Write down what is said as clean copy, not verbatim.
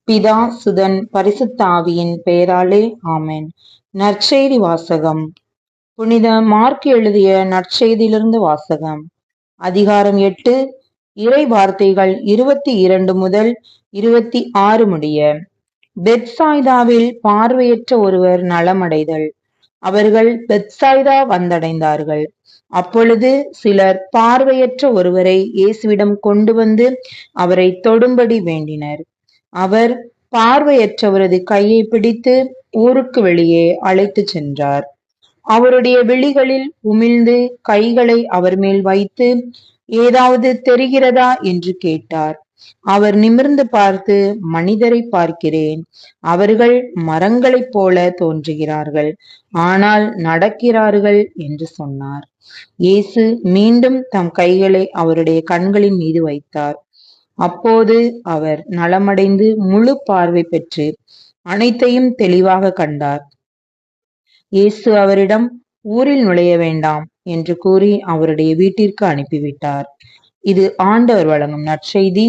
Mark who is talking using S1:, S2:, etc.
S1: பிதா சுதன் பரிசுத்த ஆவியின் பெயராலே ஆமென். நற்செய்தி வாசகம். புனித மார்க் எழுதிய நற்செய்தியிலிருந்து வாசகம். அதிகாரம் 8, இறை வார்த்தைகள் 22 முதல் 26 முடிய. பெத்சாய்தாவில் பார்வையற்ற ஒருவர் நலமடைதல். அவர்கள் பெத்சாய்தா வந்தடைந்தார்கள். அப்பொழுது சிலர் பார்வையற்ற ஒருவரை இயேசுவிடம் கொண்டு வந்து அவரை தொடும்படி வேண்டினர். அவர் பார்வையற்றவரது கையை பிடித்து ஊருக்கு வெளியே அழைத்துச் சென்றார். அவருடைய விழிகளில் உமிழ்ந்து கைகளை அவர் மேல் வைத்து, ஏதாவது தெரிகிறதா என்று கேட்டார். அவர் நிமிர்ந்து பார்த்து, மனிதரை பார்க்கிறேன், அவர்கள் மரங்களைப் போல தோன்றுகிறார்கள், ஆனால் நடக்கிறார்கள் என்று சொன்னார். இயேசு மீண்டும் தம் கைகளை அவருடைய கண்களின் மீது வைத்தார். அப்போது அவர் நலமடைந்து முழு பார்வை பெற்று அனைத்தையும் தெளிவாக கண்டார். இயேசு அவரிடம், ஊரில் நுழைய வேண்டாம் என்று கூறி அவருடைய வீட்டிற்கு அனுப்பிவிட்டார். இது ஆண்டவர் வழங்கும் நற்செய்தி.